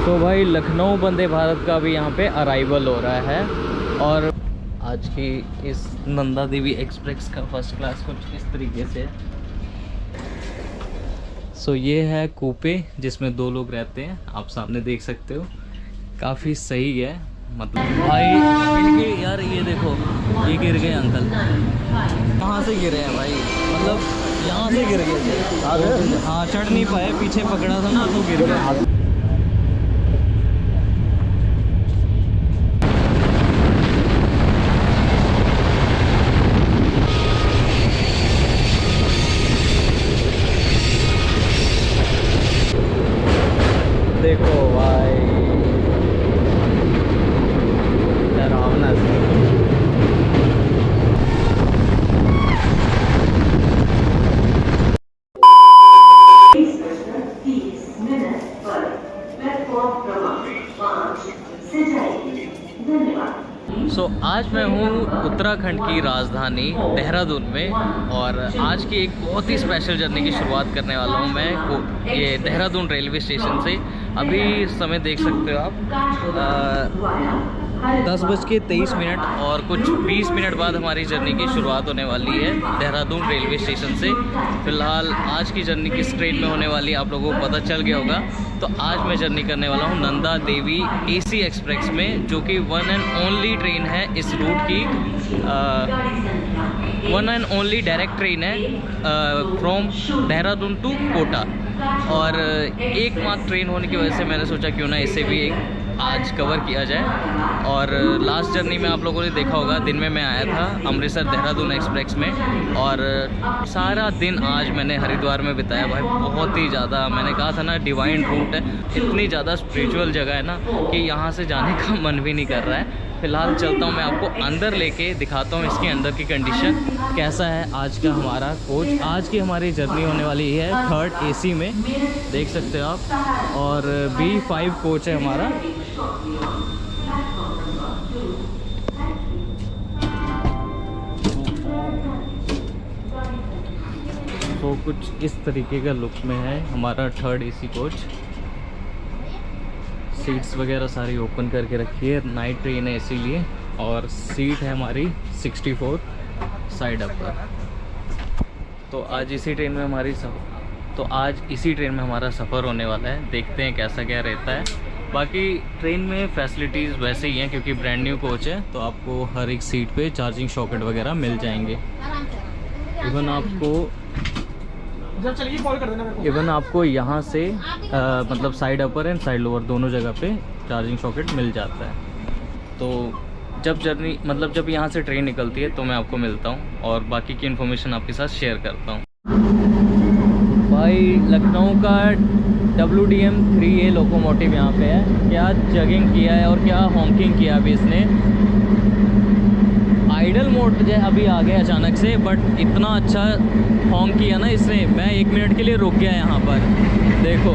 तो भाई लखनऊ वंदे भारत का भी यहाँ पे अराइवल हो रहा है और आज की इस नंदा देवी एक्सप्रेस का फर्स्ट क्लास कुछ इस तरीके से सो ये है कूपे जिसमें 2 लोग रहते हैं। आप सामने देख सकते हो, काफ़ी सही है। मतलब भाई इनके यार ये देखो, ये गिर गए अंकल। कहाँ से गिरे हैं भाई? मतलब यहाँ से गिर गए थे। हाँ, चढ़ नहीं पाए, पीछे पकड़ा था ना तो गिर गए। देखो भाई डरावना सा। सो आज मैं हूँ उत्तराखंड की राजधानी देहरादून में और आज की एक बहुत ही स्पेशल जर्नी की शुरुआत करने वाला हूँ मैं ये देहरादून रेलवे स्टेशन से। अभी समय देख सकते हो आप 10:23 और कुछ 20 मिनट बाद हमारी जर्नी की शुरुआत होने वाली है देहरादून रेलवे स्टेशन से। फ़िलहाल आज की जर्नी किस ट्रेन में होने वाली है आप लोगों को पता चल गया होगा। तो आज मैं जर्नी करने वाला हूँ नंदा देवी AC एक्सप्रेस में, जो कि 1 एंड ओनली ट्रेन है इस रूट की। 1 एंड ओनली डायरेक्ट ट्रेन है फ्रॉम देहरादून टू कोटा। और एकमात्र ट्रेन होने की वजह से मैंने सोचा क्यों ना इसे भी एक आज कवर किया जाए। और लास्ट जर्नी में आप लोगों ने देखा होगा, दिन में मैं आया था अमृतसर देहरादून एक्सप्रेस में और सारा दिन आज मैंने हरिद्वार में बिताया। भाई बहुत ही ज़्यादा, मैंने कहा था ना डिवाइन रूट है, इतनी ज़्यादा स्पिरिचुअल जगह है ना कि यहाँ से जाने का मन भी नहीं कर रहा है। फ़िलहाल चलता हूँ मैं आपको अंदर लेके दिखाता हूँ इसके अंदर की कंडीशन कैसा है। आज का हमारा कोच, आज की हमारी जर्नी होने वाली है 3rd AC में, देख सकते हो आप। और B5 कोच है हमारा। तो कुछ इस तरीके का लुक में है हमारा 3rd AC कोच। सीट्स वगैरह सारी ओपन करके रखी है, नाइट ट्रेन है इसीलिए। और सीट है हमारी 64 साइड अप पर। तो आज इसी ट्रेन में हमारा सफ़र होने वाला है। देखते हैं कैसा क्या रहता है। बाकी ट्रेन में फैसिलिटीज़ वैसे ही हैं क्योंकि ब्रांड न्यू कोच है, तो आपको हर एक सीट पे चार्जिंग सॉकेट वगैरह मिल जाएंगे। इवन आपको यहाँ से मतलब side upper and side lower दोनों जगह पे चार्जिंग सॉकेट मिल जाता है। तो जब यहाँ से ट्रेन निकलती है तो मैं आपको मिलता हूँ और बाकी की इन्फॉर्मेशन आपके साथ शेयर करता हूँ। भाई लखनऊ का WDM 3A लोकोमोटिव यहाँ पे है। क्या जगिंग किया है और क्या हॉकिंग किया अभी इसने। आइडल मोड जो अभी आ गया अचानक से, बट इतना अच्छा हॉन्क किया ना इसने, मैं 1 मिनट के लिए रुक गया यहाँ पर। देखो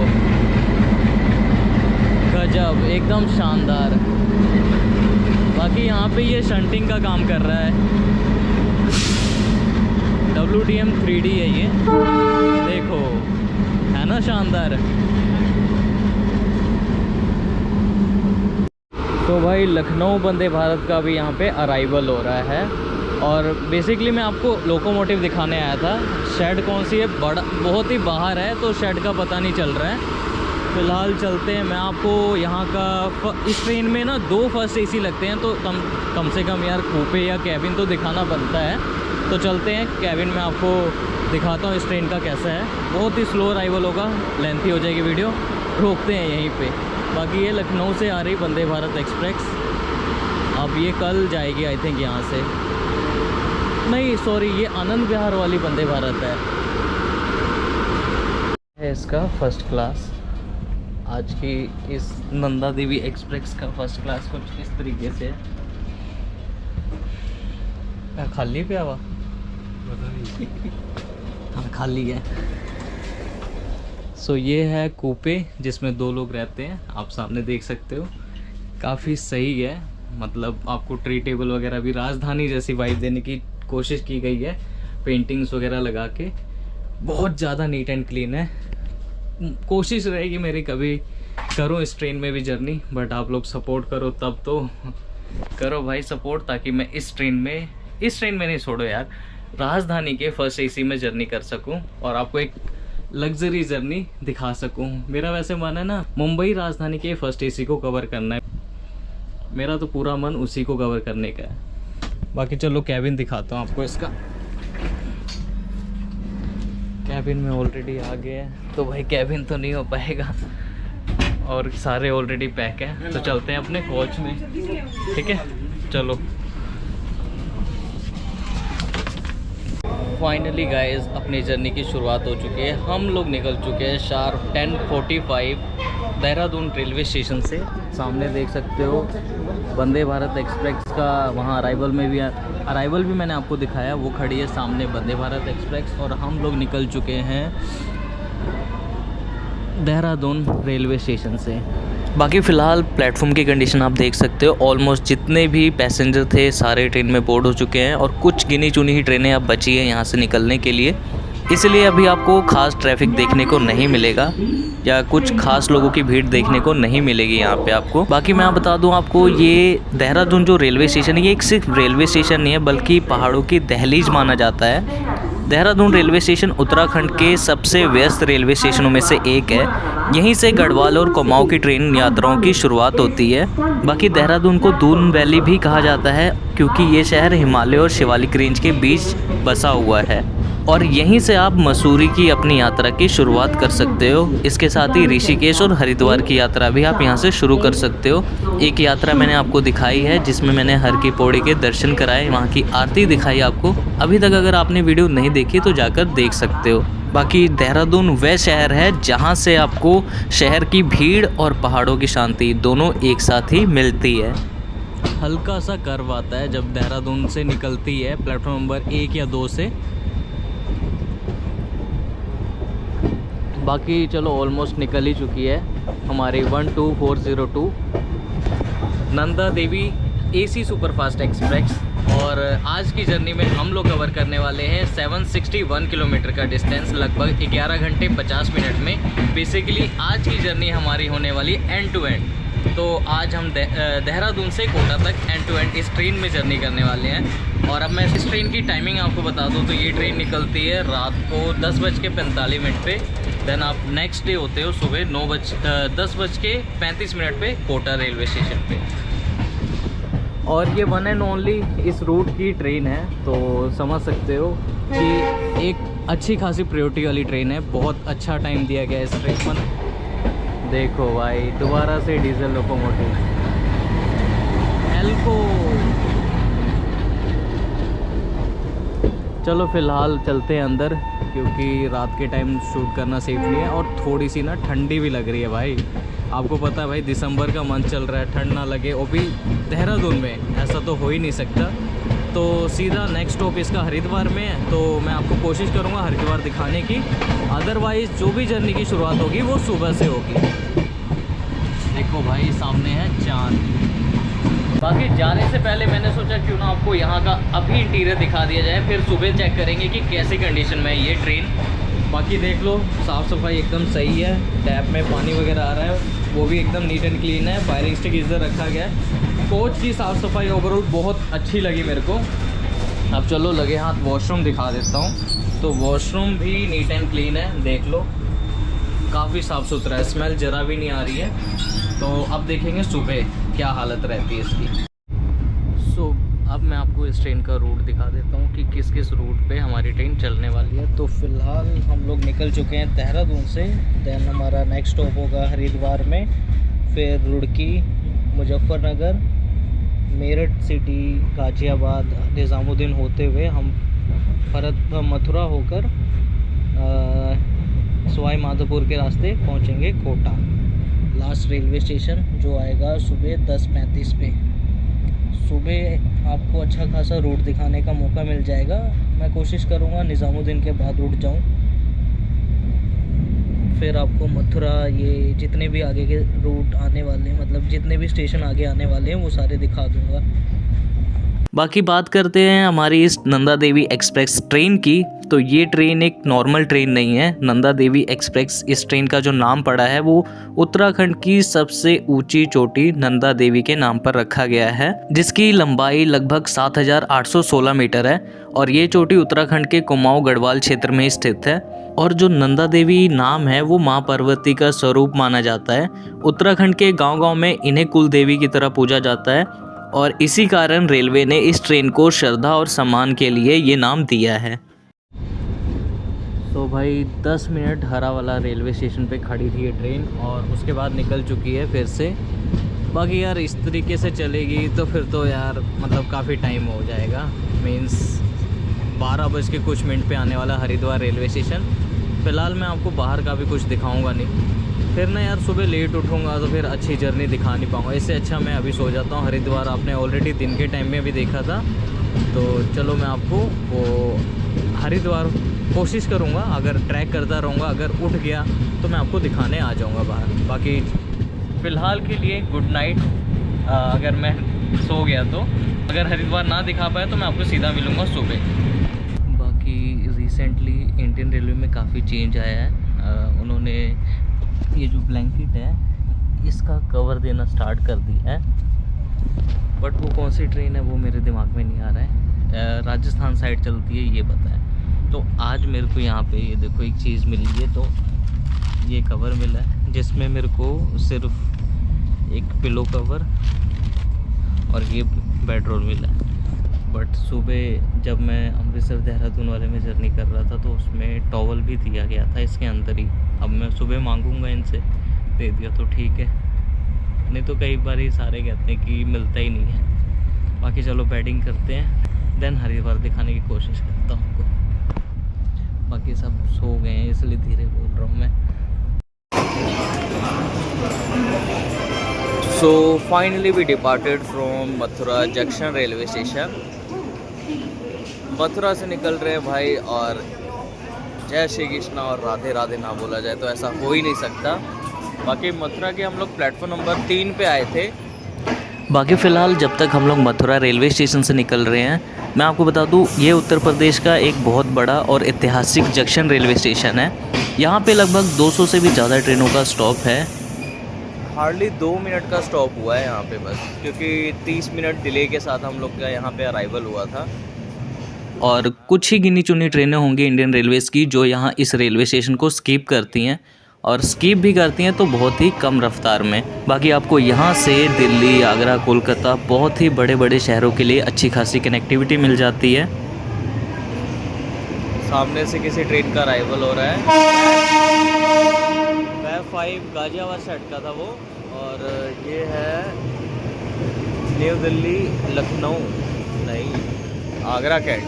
गजब, एकदम शानदार। बाकी यहाँ पे ये शंटिंग का काम कर रहा है। WDM 3D है ये, देखो है ना शानदार। तो भाई लखनऊ वंदे भारत का भी यहाँ पे अराइवल हो रहा है और बेसिकली मैं आपको लोकोमोटिव दिखाने आया था। शेड कौन सी है, बड़ा बहुत ही बाहर है तो शेड का पता नहीं चल रहा है। फ़िलहाल चलते हैं, मैं आपको यहाँ का इस ट्रेन में ना 2 फर्स्ट AC लगते हैं, तो कम से कम यार कूपे या कैबिन तो दिखाना बनता है। तो चलते हैं कैबिन में, आपको दिखाता हूँ इस ट्रेन का कैसा है। बहुत ही स्लो अराइवल होगा, लेंथी हो जाएगी वीडियो, रोकते हैं यहीं पे। बाकी ये लखनऊ से आ रही वंदे भारत एक्सप्रेस, अब ये कल जाएगी आई थिंक यहाँ से। नहीं सॉरी, ये आनंद विहार वाली वंदे भारत है इसका फर्स्ट क्लास। आज की इस नंदा देवी एक्सप्रेस का फर्स्ट क्लास कुछ इस तरीके से है। खाली पे आवा हाँ खाली है। सो ये है कूपे जिसमें 2 लोग रहते हैं। आप सामने देख सकते हो, काफ़ी सही है। मतलब आपको ट्री टेबल वगैरह भी राजधानी जैसी वाइब देने की कोशिश की गई है, पेंटिंग्स वगैरह लगा के। बहुत ज़्यादा नीट एंड क्लीन है। कोशिश रहेगी मेरी कभी करूँ इस ट्रेन में भी जर्नी, बट आप लोग सपोर्ट करो तब तो। करो भाई सपोर्ट, ताकि मैं इस ट्रेन में नहीं, छोड़ो यार, राजधानी के फर्स्ट एसी में जर्नी कर सकूं और आपको एक लग्जरी जर्नी दिखा सकूं। मेरा वैसे मन है ना मुंबई राजधानी के फर्स्ट एसी को कवर करना है, मेरा तो पूरा मन उसी को कवर करने का है। बाकी चलो कैबिन दिखाता हूँ आपको इसका। कैबिन में ऑलरेडी आ गए हैं, तो भाई कैबिन तो नहीं हो पाएगा और सारे ऑलरेडी पैक हैं, तो चलते हैं अपने कोच में, ठीक है चलो। फाइनली गाइस अपनी जर्नी की शुरुआत हो चुकी है। हम लोग निकल चुके हैं शार्प 10:45 देहरादून रेलवे स्टेशन से। सामने देख सकते हो वंदे भारत एक्सप्रेस का वहाँ अराइवल भी मैंने आपको दिखाया, वो खड़ी है सामने वंदे भारत एक्सप्रेस। और हम लोग निकल चुके हैं देहरादून रेलवे स्टेशन से। बाकी फ़िलहाल प्लेटफॉर्म की कंडीशन आप देख सकते हो, ऑलमोस्ट जितने भी पैसेंजर थे सारे ट्रेन में बोर्ड हो चुके हैं और कुछ गिनी चुनी ही ट्रेनें अब बची हैं यहाँ से निकलने के लिए, इसलिए अभी आपको खास ट्रैफिक देखने को नहीं मिलेगा या कुछ खास लोगों की भीड़ देखने को नहीं मिलेगी यहाँ पे आपको। बाकी मैं बता दूँ आपको, ये देहरादून जो रेलवे स्टेशन है ये एक सिर्फ रेलवे स्टेशन नहीं है बल्कि पहाड़ों की दहलीज माना जाता है। देहरादून रेलवे स्टेशन उत्तराखंड के सबसे व्यस्त रेलवे स्टेशनों में से एक है। यहीं से गढ़वाल और कुमाऊं की ट्रेन यात्राओं की शुरुआत होती है। बाकी देहरादून को दून वैली भी कहा जाता है क्योंकि ये शहर हिमालय और शिवालिक रेंज के बीच बसा हुआ है और यहीं से आप मसूरी की अपनी यात्रा की शुरुआत कर सकते हो। इसके साथ ही ऋषिकेश और हरिद्वार की यात्रा भी आप यहाँ से शुरू कर सकते हो। एक यात्रा मैंने आपको दिखाई है जिसमें मैंने हर की पौड़ी के दर्शन कराए, वहाँ की आरती दिखाई आपको। अभी तक अगर आपने वीडियो नहीं देखी तो जाकर देख सकते हो। बाकी देहरादून वह शहर है जहाँ से आपको शहर की भीड़ और पहाड़ों की शांति दोनों एक साथ ही मिलती है। हल्का सा कर्व आता है जब देहरादून से निकलती है प्लेटफॉर्म नंबर 1 या 2 से। बाकी चलो ऑलमोस्ट निकल ही चुकी है हमारी 12402 Nanda Devi AC superfast express. और आज की जर्नी में हम लोग कवर करने वाले हैं 761 किलोमीटर का डिस्टेंस लगभग 11 घंटे 50 मिनट में। बेसिकली आज की जर्नी हमारी होने वाली एंड टू एंड। तो आज हम देहरादून से कोटा तक एंड टू एंड इस ट्रेन में जर्नी करने वाले हैं। और अब मैं इस ट्रेन की टाइमिंग आपको बता दूं तो ये ट्रेन निकलती है रात को 10:45 पे। देन आप नेक्स्ट डे होते हो सुबह 10:35 पे कोटा रेलवे स्टेशन पे। और ये वन एंड ओनली इस रूट की ट्रेन है, तो समझ सकते हो कि एक अच्छी खासी प्रायोरिटी वाली ट्रेन है। बहुत अच्छा टाइम दिया गया इस ट्रेन पर। देखो भाई दोबारा से डीजल लोकोमोटिव एल्को। चलो फ़िलहाल चलते हैं अंदर क्योंकि रात के टाइम शूट करना सेफ नहीं है और थोड़ी सी ना ठंडी भी लग रही है भाई। आपको पता है भाई दिसंबर का मंथ चल रहा है, ठंड ना लगे वो भी देहरादून में, ऐसा तो हो ही नहीं सकता। तो सीधा नेक्स्ट स्टॉप इसका हरिद्वार में है, तो मैं आपको कोशिश करूँगा हरिद्वार दिखाने की। अदरवाइज़ जो भी जर्नी की शुरुआत होगी वो सुबह से होगी। देखो भाई सामने है चांद। बाकी जाने से पहले मैंने सोचा क्यों ना आपको यहाँ का अभी इंटीरियर दिखा दिया जाए, फिर सुबह चेक करेंगे कि कैसी कंडीशन में है ये ट्रेन। बाकी देख लो साफ़ सफाई एकदम सही है, टैप में पानी वगैरह आ रहा है वो भी एकदम नीट एंड क्लीन है। फायरिंग स्टिक इधर रखा गया है। कोच की साफ़ सफाई ओवरऑल बहुत अच्छी लगी मेरे को। अब चलो लगे हाथ वॉशरूम दिखा देता हूँ। तो वॉशरूम भी नीट एंड क्लीन है, देख लो काफ़ी साफ़ सुथरा है, स्मेल ज़रा भी नहीं आ रही है। तो अब देखेंगे सुबह क्या हालत रहती है इसकी। सो अब मैं आपको इस ट्रेन का रूट दिखा देता हूँ कि किस किस रूट पे हमारी ट्रेन चलने वाली है। तो फ़िलहाल हम लोग निकल चुके हैं देहरादून से। देन हमारा नेक्स्ट स्टॉप होगा हरिद्वार में, फिर रुड़की, मुजफ्फरनगर, मेरठ सिटी, गाज़ियाबाद, निज़ामुद्दीन होते हुए हम मथुरा होकर सवाई माधोपुर के रास्ते पहुंचेंगे कोटा। लास्ट रेलवे स्टेशन जो आएगा सुबह 10:35 पे। सुबह आपको अच्छा खासा रूट दिखाने का मौका मिल जाएगा। मैं कोशिश करूँगा निज़ामुद्दीन के बाद उठ जाऊँ, फिर आपको मथुरा, ये जितने भी आगे के रूट आने वाले हैं, मतलब जितने भी स्टेशन आगे आने वाले हैं वो सारे दिखा दूँगा। बाकी बात करते हैं हमारी इस नंदा देवी एक्सप्रेस ट्रेन की। तो ये ट्रेन एक नॉर्मल ट्रेन नहीं है। नंदा देवी एक्सप्रेस, इस ट्रेन का जो नाम पड़ा है वो उत्तराखंड की सबसे ऊंची चोटी नंदा देवी के नाम पर रखा गया है, जिसकी लंबाई लगभग 7,816 मीटर है। और ये चोटी उत्तराखंड के कुमाऊं गढ़वाल क्षेत्र में स्थित है। और जो नंदा देवी नाम है वो माँ पार्वती का स्वरूप माना जाता है। उत्तराखंड के गांव-गांव में इन्हें कुल देवी की तरह पूजा जाता है और इसी कारण रेलवे ने इस ट्रेन को श्रद्धा और सम्मान के लिए ये नाम दिया है। तो भाई 10 मिनट हरावाला रेलवे स्टेशन पे खड़ी थी ये ट्रेन और उसके बाद निकल चुकी है फिर से। बाकी यार इस तरीके से चलेगी तो फिर तो यार मतलब काफ़ी टाइम हो जाएगा। मीन्स 12:00 पे आने वाला हरिद्वार रेलवे स्टेशन। फ़िलहाल मैं आपको बाहर का भी कुछ दिखाऊंगा नहीं, फिर ना यार सुबह लेट उठूँगा तो फिर अच्छी जर्नी दिखा नहीं पाऊँगा। इससे अच्छा मैं अभी सो जाता हूँ। हरिद्वार आपने ऑलरेडी दिन के टाइम में भी देखा था, तो चलो मैं आपको वो हरिद्वार कोशिश करूँगा, अगर ट्रैक करता रहूँगा, अगर उठ गया तो मैं आपको दिखाने आ जाऊँगा बाहर। बाकी फ़िलहाल के लिए गुड नाइट। अगर मैं सो गया तो, अगर हरिद्वार ना दिखा पाया तो मैं आपको सीधा मिलूँगा सुबह। बाकी रिसेंटली इंडियन रेलवे में काफ़ी चेंज आया है। उन्होंने ये जो ब्लैंकेट है इसका कवर देना स्टार्ट कर दिया है, बट वो कौन सी ट्रेन है वो मेरे दिमाग में नहीं आ रहा है। राजस्थान साइड चलती है ये पता है। तो आज मेरे को यहाँ पे ये देखो एक चीज़ मिली है, तो ये कवर मिला है जिसमें मेरे को सिर्फ एक पिलो कवर और ये बेडरोल मिला है। बट सुबह जब मैं अमृतसर देहरादून वाले में जर्नी कर रहा था तो उसमें टॉवल भी दिया गया था इसके अंदर ही। अब मैं सुबह मांगूंगा इनसे, दे दिया तो ठीक है, नहीं तो कई बार ही सारे कहते हैं कि मिलता ही नहीं है। बाकी चलो बैटिंग करते हैं, देन हरिद्वार दिखाने की कोशिश करता हूँ आपको। बाकी सब सो गए हैं इसलिए धीरे बोल रहा हूँ मैं। So finally we departed from Mathura junction railway station. Mathura से निकल रहे हैं भाई, और जय श्री कृष्णा और राधे राधे ना बोला जाए तो ऐसा हो ही नहीं सकता। बाकी मथुरा के हम लोग प्लेटफॉर्म नंबर 3 पे आए थे। बाकी फ़िलहाल जब तक हम लोग मथुरा रेलवे स्टेशन से निकल रहे हैं, मैं आपको बता दूं ये उत्तर प्रदेश का एक बहुत बड़ा और ऐतिहासिक जंक्शन रेलवे स्टेशन है। यहाँ पे लगभग 200 से भी ज़्यादा ट्रेनों का स्टॉप है। हार्डली 2 मिनट का स्टॉप हुआ है यहाँ पे बस, क्योंकि 30 मिनट डिले के साथ हम लोग का यहाँ पे अराइवल हुआ था। और कुछ ही गिनी चुनी ट्रेनें होंगी इंडियन रेलवेज़ की जो यहाँ इस रेलवे स्टेशन को स्किप करती हैं, और स्किप भी करती हैं तो बहुत ही कम रफ्तार में। बाकी आपको यहाँ से दिल्ली, आगरा, कोलकाता, बहुत ही बड़े बड़े शहरों के लिए अच्छी खासी कनेक्टिविटी मिल जाती है। सामने से किसी ट्रेन का अराइवल हो रहा है। 5 गाजियाबाद से अटका था वो, और ये है न्यू दिल्ली, लखनऊ नहीं, आगरा कैंट।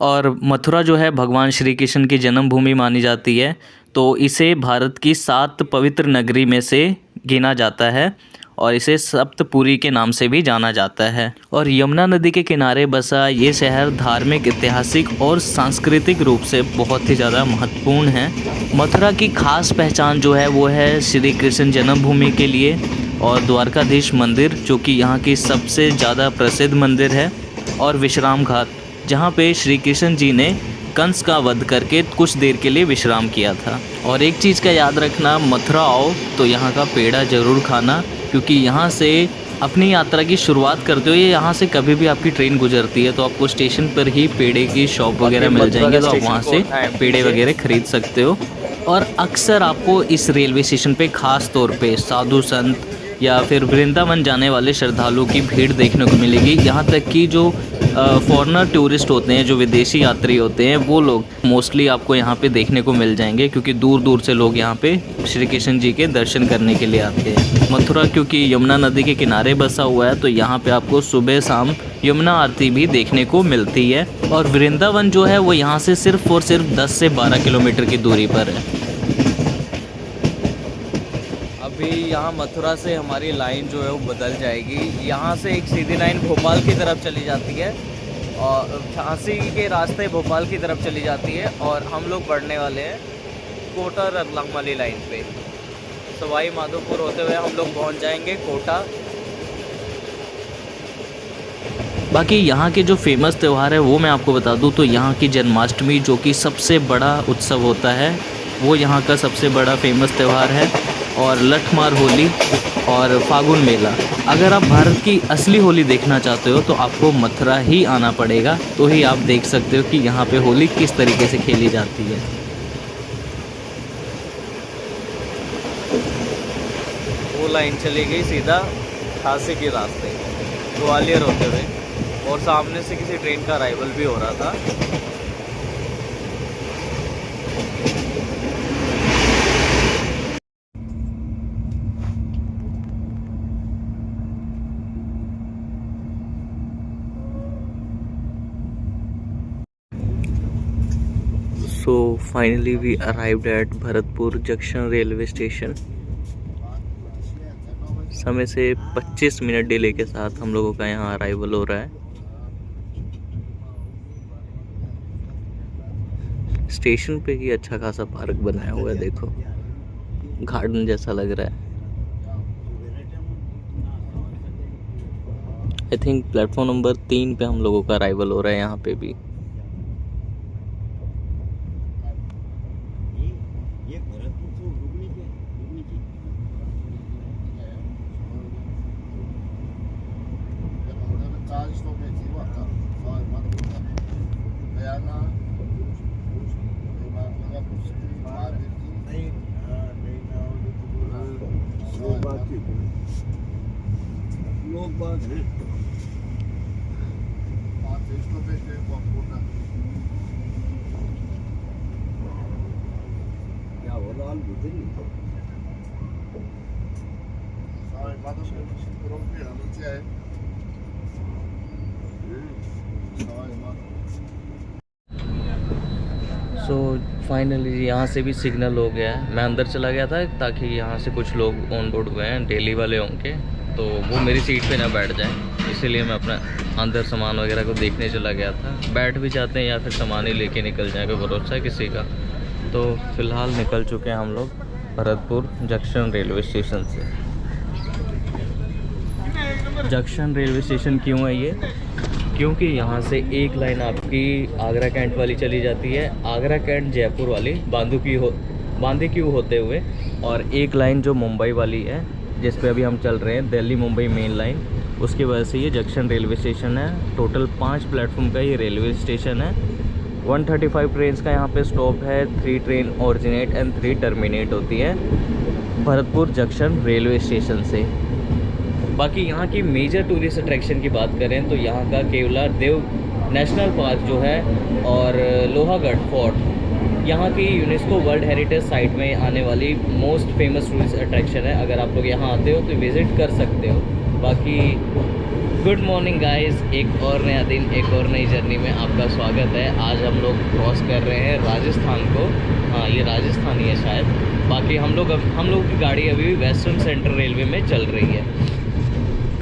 और मथुरा जो है भगवान श्री कृष्ण की जन्मभूमि मानी जाती है, तो इसे भारत की 7 पवित्र नगरी में से गिना जाता है और इसे सप्तपुरी के नाम से भी जाना जाता है। और यमुना नदी के किनारे बसा ये शहर धार्मिक, ऐतिहासिक और सांस्कृतिक रूप से बहुत ही ज़्यादा महत्वपूर्ण है। मथुरा की खास पहचान जो है वो है श्री कृष्ण जन्मभूमि के लिए और द्वारकाधीश मंदिर, जो कि यहाँ की सबसे ज़्यादा प्रसिद्ध मंदिर है, और विश्राम घाट, जहाँ पे श्री कृष्ण जी ने कंस का वध करके कुछ देर के लिए विश्राम किया था। और एक चीज़ का याद रखना, मथुरा आओ तो यहाँ का पेड़ा ज़रूर खाना, क्योंकि यहाँ से अपनी यात्रा की शुरुआत करते हो, ये यहाँ से कभी भी आपकी ट्रेन गुजरती है तो आपको स्टेशन पर ही पेड़े की शॉप वगैरह मिल जाएंगे, तो आप वहाँ से पेड़े वगैरह ख़रीद सकते हो। और अक्सर आपको इस रेलवे स्टेशन पे ख़ास तौर पे साधु संत या फिर वृंदावन जाने वाले श्रद्धालुओं की भीड़ देखने को मिलेगी। यहाँ तक कि जो फॉरेनर टूरिस्ट होते हैं, जो विदेशी यात्री होते हैं, वो लोग मोस्टली आपको यहाँ पे देखने को मिल जाएंगे, क्योंकि दूर दूर से लोग यहाँ पे श्री कृष्ण जी के दर्शन करने के लिए आते हैं। मथुरा क्योंकि यमुना नदी के किनारे बसा हुआ है, तो यहाँ पे आपको सुबह शाम यमुना आरती भी देखने को मिलती है। और वृंदावन जो है वो यहाँ से सिर्फ और सिर्फ 10 से 12 किलोमीटर की दूरी पर है। अभी यहाँ मथुरा से हमारी लाइन जो है वो बदल जाएगी। यहाँ से एक सीधी लाइन भोपाल की तरफ चली जाती है और झांसी के रास्ते भोपाल की तरफ चली जाती है, और हम लोग बढ़ने वाले हैं कोटा रतलाम वाली लाइन पे। सवाई माधोपुर होते हुए हम लोग पहुँच जाएंगे कोटा। बाकी यहाँ के जो फेमस त्यौहार है वो मैं आपको बता दूँ तो यहाँ की जन्माष्टमी, जो कि सबसे बड़ा उत्सव होता है, वो यहाँ का सबसे बड़ा फेमस त्यौहार है। और लठमार होली और फागुन मेला। अगर आप भारत की असली होली देखना चाहते हो तो आपको मथुरा ही आना पड़ेगा, तो ही आप देख सकते हो कि यहाँ पे होली किस तरीके से खेली जाती है। वो लाइन चली गई सीधा झांसी के रास्ते ग्वालियर होते हुए, और सामने से किसी ट्रेन का अराइवल भी हो रहा था। So finally we arrived at Bharatpur junction railway station. समय से 25 मिनट डिले के साथ हम लोगों का यहाँ अराइवल हो रहा है। स्टेशन पे ही अच्छा खासा पार्क बनाया हुआ है, देखो गार्डन जैसा लग रहा है। आई थिंक प्लेटफॉर्म नंबर 3 पे हम लोगों का अराइवल हो रहा है यहाँ पे भी। सो फाइनली यहाँ से भी सिग्नल हो गया है। मैं अंदर चला गया था ताकि यहाँ से कुछ लोग ऑन बोर्ड हुए हैं डेली वाले होंगे, तो वो मेरी सीट पे ना बैठ जाएं, इसीलिए मैं अपना अंदर सामान वगैरह को देखने चला गया था। बैठ भी जाते हैं या फिर सामान ही लेके निकल जाए, कोई भरोसा है किसी का। तो फ़िलहाल निकल चुके हैं हम लोग भरतपुर जंक्शन रेलवे स्टेशन से। जंक्शन रेलवे स्टेशन क्यों है ये? क्योंकि यहाँ से एक लाइन आपकी आगरा कैंट वाली चली जाती है, आगरा कैंट जयपुर वाली बांदीक्यू होते हुए, और एक लाइन जो मुंबई वाली है जिस पे अभी हम चल रहे हैं, दिल्ली मुंबई मेन लाइन, उसकी वजह से ये जंक्शन रेलवे स्टेशन है। टोटल 5 प्लेटफॉर्म का ये रेलवे स्टेशन है। 135 ट्रेन का यहाँ पे स्टॉप है, 3 ट्रेन ऑरिजिनेट एंड 3 टर्मिनेट होती है भरतपुर जंक्शन रेलवे स्टेशन से। बाकी यहाँ की मेजर टूरिस्ट अट्रैक्शन की बात करें तो यहाँ का केवलार देव नेशनल पार्क जो है और लोहागढ़ फोर्ट यहाँ की यूनेस्को वर्ल्ड हेरिटेज साइट में आने वाली मोस्ट फेमस टूरिस्ट अट्रैक्शन है। अगर आप लोग यहाँ आते हो तो विज़िट कर सकते हो। बाकी गुड मॉर्निंग गाइस, एक और नया दिन, एक और नई जर्नी में आपका स्वागत है। आज हम लोग क्रॉस कर रहे हैं राजस्थान को। हाँ, ये राजस्थान ही है शायद। बाकी हम लोग की गाड़ी अभी वेस्टर्न सेंट्रल रेलवे में चल रही है।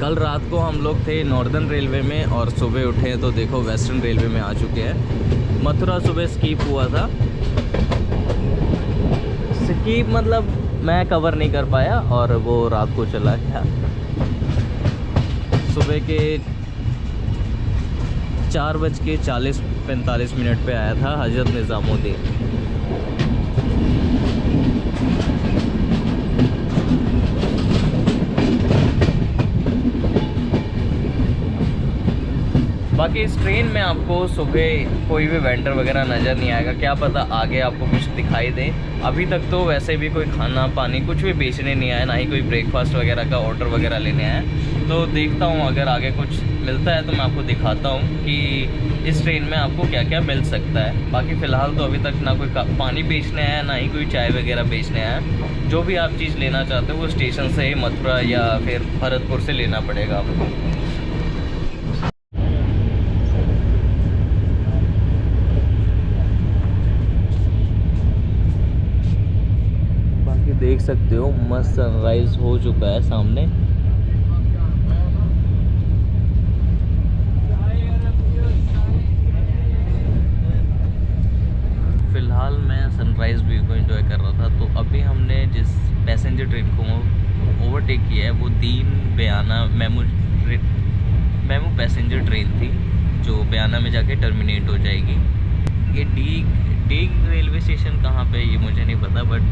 कल रात को हम लोग थे नॉर्दर्न रेलवे में और सुबह उठे तो देखो वेस्टर्न रेलवे में आ चुके हैं। मथुरा सुबह स्कीप हुआ था। स्कीप मतलब मैं कवर नहीं कर पाया और वो रात को चला गया। सुबह के 4:40-45 पे आया था हज़रत निज़ामुद्दीन। बाकी इस ट्रेन में आपको सुबह कोई भी वेंडर वगैरह नज़र नहीं आएगा, क्या पता आगे आपको कुछ दिखाई दे। अभी तक तो वैसे भी कोई खाना पानी कुछ भी बेचने नहीं आया, ना ही कोई ब्रेकफास्ट वगैरह का ऑर्डर वगैरह लेने आया। तो देखता हूँ अगर आगे कुछ मिलता है तो मैं आपको दिखाता हूँ कि इस ट्रेन में आपको क्या क्या मिल सकता है। बाकी फ़िलहाल तो अभी तक ना कोई पानी बेचने आया, ना ही कोई चाय वगैरह बेचने आया। जो भी आप चीज़ लेना चाहते हो वो स्टेशन से मथुरा या फिर भरतपुर से लेना पड़ेगा आपको। देख सकते हो मस्त सनराइज हो चुका है सामने। फिलहाल मैं सनराइज व्यू को एंजॉय कर रहा था। तो अभी हमने जिस पैसेंजर ट्रेन को ओवरटेक किया है वो दीन बयाना मेमू पैसेंजर ट्रेन थी जो बयाना में जाके टर्मिनेट हो जाएगी। ये डेग रेलवे स्टेशन कहाँ पे ये मुझे नहीं पता, बट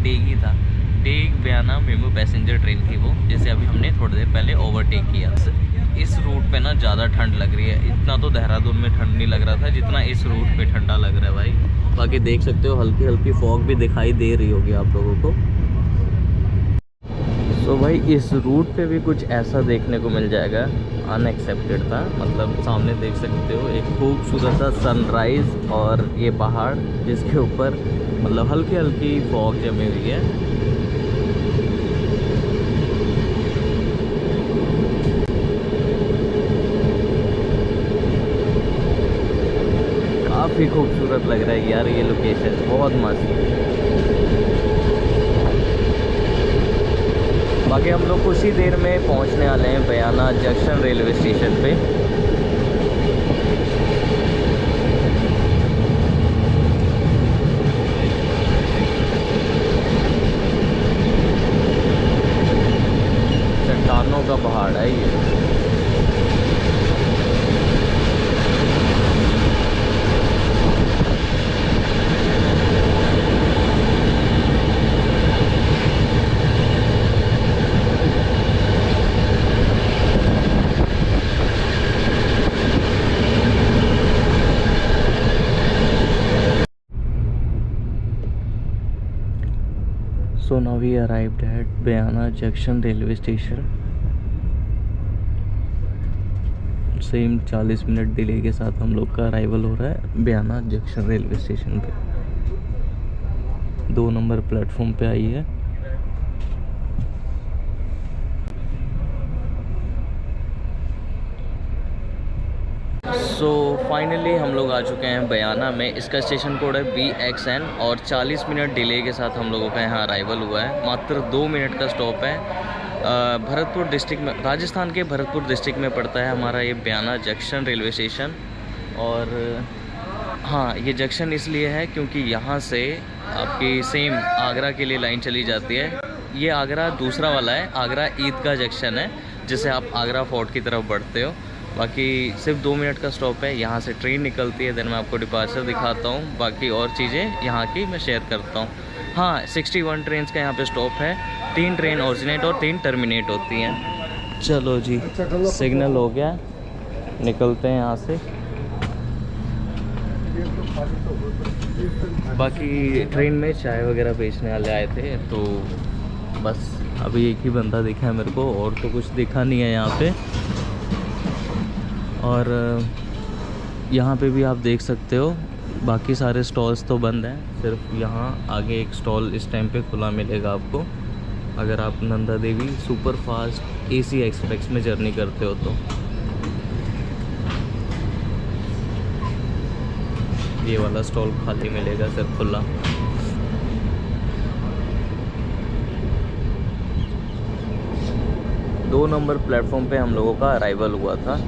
डेग ही था। डेग बयाना मेमू पैसेंजर ट्रेन थी वो, जिसे अभी हमने थोड़ी देर पहले ओवरटेक किया। इस रूट पे ना ज़्यादा ठंड लग रही है। इतना तो देहरादून में ठंड नहीं लग रहा था जितना इस रूट पे ठंडा लग रहा है भाई। बाकी देख सकते हो हल्की हल्की फॉग भी दिखाई दे रही होगी आप लोगों को। तो भाई इस रूट पे भी कुछ ऐसा देखने को मिल जाएगा, अनएक्सपेक्टेड था। मतलब सामने देख सकते हो एक खूबसूरत सा सनराइज़ और ये पहाड़ जिसके ऊपर मतलब हल्की हल्की फॉग जमी हुई है। काफ़ी खूबसूरत लग रहा है यार ये लोकेशन, बहुत मस्त। बाकी हम लोग कुछ ही देर में पहुंचने वाले हैं बयाना जंक्शन रेलवे स्टेशन पे। चट्टानों का पहाड़ है ये। So now we arrived at Bayana junction railway station. Same 40 minute delay के साथ हम लोग का अराइवल हो रहा है बयाना जंक्शन रेलवे स्टेशन पे। 2 नंबर प्लेटफॉर्म पे आई है। सो फाइनली हम लोग आ चुके हैं बयाना में। इसका स्टेशन कोड है BXN और 40 मिनट डिले के साथ हम लोगों का यहाँ अराइवल हुआ है। मात्र 2 मिनट का स्टॉप है। भरतपुर डिस्ट्रिक्ट में, राजस्थान के भरतपुर डिस्ट्रिक्ट में पड़ता है हमारा ये बयाना जंक्शन रेलवे स्टेशन। और हाँ, ये जंक्शन इसलिए है क्योंकि यहाँ से आपकी सेम आगरा के लिए लाइन चली जाती है। ये आगरा दूसरा वाला है, आगरा ईदगाह जंक्शन है जिससे आप आगरा फोर्ट की तरफ बढ़ते हो। बाकी सिर्फ 2 मिनट का स्टॉप है। यहाँ से ट्रेन निकलती है, देन मैं आपको डिपार्चर दिखाता हूँ। बाकी और चीज़ें यहाँ की मैं शेयर करता हूँ। हाँ, 61 ट्रेन का यहाँ पे स्टॉप है। 3 ट्रेन ओरिजिनेट और 3 टर्मिनेट होती हैं। चलो जी, सिग्नल हो गया, निकलते हैं यहाँ से। बाकी ट्रेन में चाय वगैरह बेचने वाले आए थे, तो बस अभी एक ही बंदा दिखा है मेरे को, और तो कुछ दिखा नहीं है यहाँ पे। और यहाँ पे भी आप देख सकते हो बाकी सारे स्टॉल्स तो बंद हैं। सिर्फ यहाँ आगे एक स्टॉल इस टाइम पे खुला मिलेगा आपको, अगर आप Nanda Devi super fast AC express में जर्नी करते हो तो। ये वाला स्टॉल खाली मिलेगा, सिर्फ खुला। दो नंबर प्लेटफॉर्म पे हम लोगों का अराइवल हुआ था।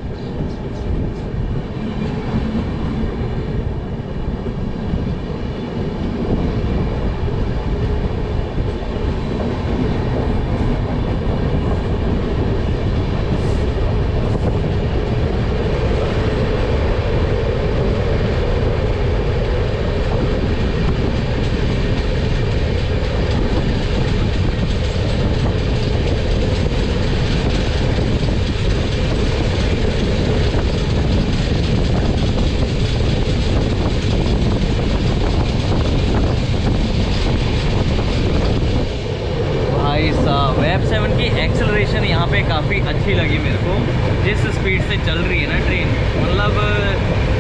वेब 7 की एक्सेलरेशन यहाँ पे काफ़ी अच्छी लगी मेरे को। जिस स्पीड से चल रही है ना ट्रेन, मतलब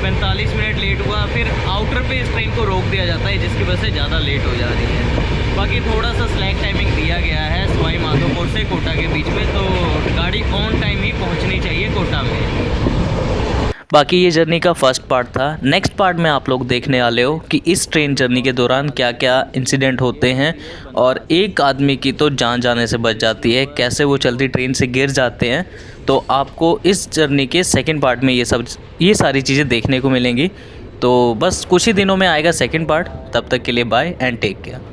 45 मिनट लेट हुआ, फिर आउटर पे इस ट्रेन को रोक दिया जाता है जिसकी वजह से ज़्यादा लेट हो जा रही है। बाकी थोड़ा सा स्लैक टाइमिंग दिया गया है सवाई माधोपुर से कोटा के बीच में, तो गाड़ी ऑन टाइम ही पहुँचनी चाहिए कोटा में। बाकी ये जर्नी का फर्स्ट पार्ट था। नेक्स्ट पार्ट में आप लोग देखने वाले हो कि इस ट्रेन जर्नी के दौरान क्या क्या इंसिडेंट होते हैं, और एक आदमी की तो जान जाने से बच जाती है, कैसे वो चलती ट्रेन से गिर जाते हैं। तो आपको इस जर्नी के सेकंड पार्ट में ये सारी चीज़ें देखने को मिलेंगी। तो बस कुछ ही दिनों में आएगा सेकंड पार्ट। तब तक के लिए बाय एंड टेक केयर।